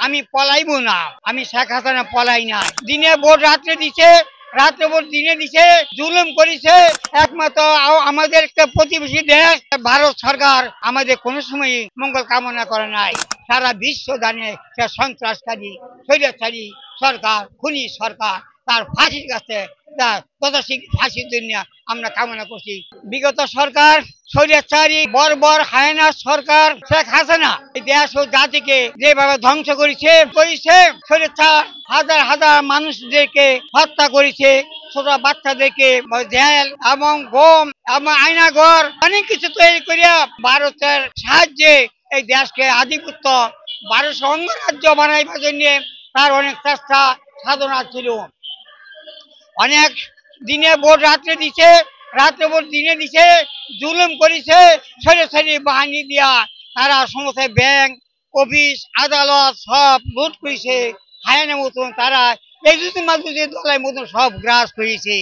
আমি পলাইব না, আমি শেখ হাসিনা পলাই না। দিনে ভোট রাত্রে দিছে, রাত্রে ভোট দিনে দিছে, জুলুম করেছে। একমাত্র আমাদের একটা প্রতিবেশী দেশ ভারত সরকার আমাদের কোনো সময় মঙ্গল কামনা করে নাই। সারা বিশ্ব জানে সে সন্ত্রাসকারী, স্বৈরাচারী সরকার, খুনি সরকার, তার ফাঁসির কাছে ফাঁসির জন্য আমরা কামনা করছি। বিগত সরকার স্বৈরাচারী বর্বর হায়না সরকার শেখ হাসিনা এই দেশ ও জাতিকে যেভাবে ধ্বংস করেছে স্বৈরাচার হাজার হাজার মানুষদেরকে হত্যা করেছে, ছোট বাচ্চাদেরকে জেল এবং গম এবং আয়নাঘর অনেক কিছু তৈরি করিয়া ভারতের সাহায্যে এই দেশকে আধিপত্য 1200 অঙ্গরাজ্য বানাইবার জন্য তার অনেক চেষ্টা সাধনা ছিল। অনেক দিনে ভোট রাত্রে দিছে, রাত্রে ভোট দিনে দিছে, জুলুম করেছে। সরাসরি বাহিনী দিয়া তারা সমস্ত ব্যাংক, অফিস, আদালত সব লুট করেছে। হায়ানের মতন তারা এই দলের মতন সব গ্রাস করেছে।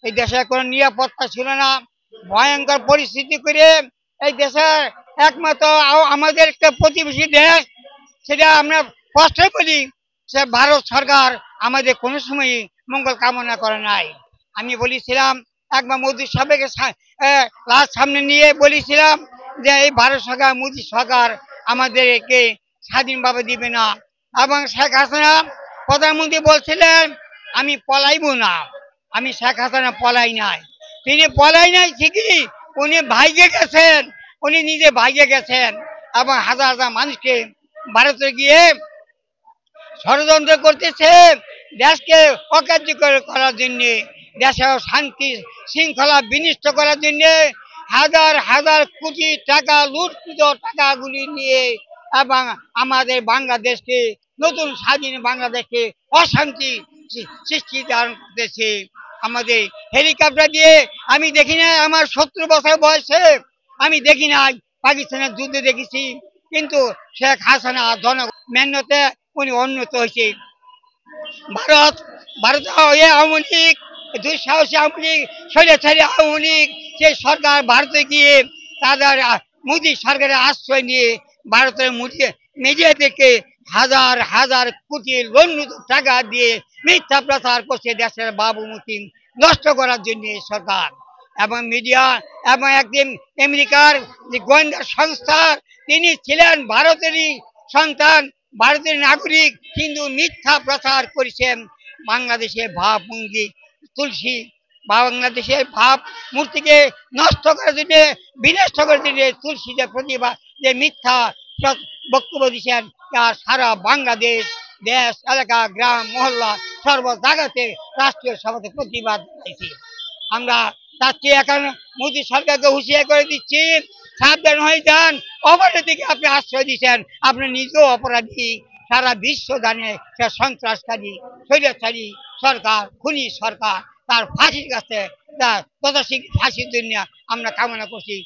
এই দেশে কোনো নিরাপত্তা ছিল না, ভয়ঙ্কর পরিস্থিতি করে এই দেশের একমাত্র আমাদের একটা প্রতিবেশী দেশ, সেটা আমরা কষ্টে বলি, সে ভারত সরকার আমাদের কোনো সময় মঙ্গল কামনা করে নাই। আমি বলেছিলাম একবার মোদী সাহেবকে লাস্ট সামনে নিয়ে বলেছিলাম যে এই ভারত সরকার, মোদী সরকার আমাদেরকে স্বাধীনভাবে দিবে না। এবং শেখ হাসিনা প্রধানমন্ত্রী বলছিলেন আমি পলাইব না, আমি শেখ হাসিনা পলাই নাই। তিনি পলাই নাই ঠিকই, উনি ভাইগে গেছেন, উনি নিজে ভাইগে গেছেন এবং হাজার হাজার মানুষকে ভারতে গিয়ে ষড়যন্ত্র করতেছে দেশকে অকার্যকর করার জন্য, দেশের শান্তি শৃঙ্খলা বিনষ্ট করার জন্য। হাজার হাজার কোটি টাকা লুটকৃত টাকাগুলি নিয়ে এবং আমাদের বাংলাদেশকে, নতুন স্বাধীন বাংলাদেশকে অশান্তি সৃষ্টি ধারণ করতেছে। আমাদের হেলিকপ্টার দিয়ে আমি দেখি না, আমার 70 বছর বয়সে আমি দেখি নাই, পাকিস্তানের যুদ্ধে দেখেছি, কিন্তু শেখ হাসিনা মেহনতে উনি উন্নত হয়েছে। ভারত আওয়ামী লীগ, দুঃসাহসী আওয়ামী লীগ, স্বৈরাচারী আওয়ামী লীগ, সেই সরকার ভারতে গিয়ে তাদের মোদী সরকারের আশ্রয় নিয়ে ভারতের মিডিয়াদেরকে হাজার হাজার কোটি লন্ডিত টাকা দিয়ে মিথ্যা প্রচার করছে দেশের বাবুমতি নষ্ট করার জন্য সরকার এবং মিডিয়া। এবং একদিন আমেরিকার যে গোয়েন্দা সংস্থা, তিনি ছিলেন ভারতেরই সন্তান, ভারতের নাগরিক, কিন্তু মিথ্যা প্রচার করেছেন বাংলাদেশের ভাবমূর্তি তুলসী, বাংলাদেশের ভাব মূর্তিকে নষ্ট করার জন্য, বিনষ্ট করার জন্য তুলসী যে প্রতিভা যে মিথ্যা বক্তব্য দিচ্ছেন, তার সারা বাংলাদেশ, দেশ, এলাকা, গ্রাম, মহল্লা সর্ব জায়গাতে রাষ্ট্রীয় সভাতে প্রতিবাদ জানাইছি। আমরা চাচ্ছি এখন মোদী সরকারকে হুঁশিয়ার করে দিচ্ছি, সাবধান হয়ে যান, অপরাধের দিকে আপনি আশ্রয় দিচ্ছেন, আপনি নিজেও অপরাধী। সারা বিশ্ব জানে সে সন্ত্রাসকারী, স্বৈরাচারী সরকার, খুনি সরকার, তার ফাঁসির কাছে ফাঁসির জন্য আমরা কামনা করছি।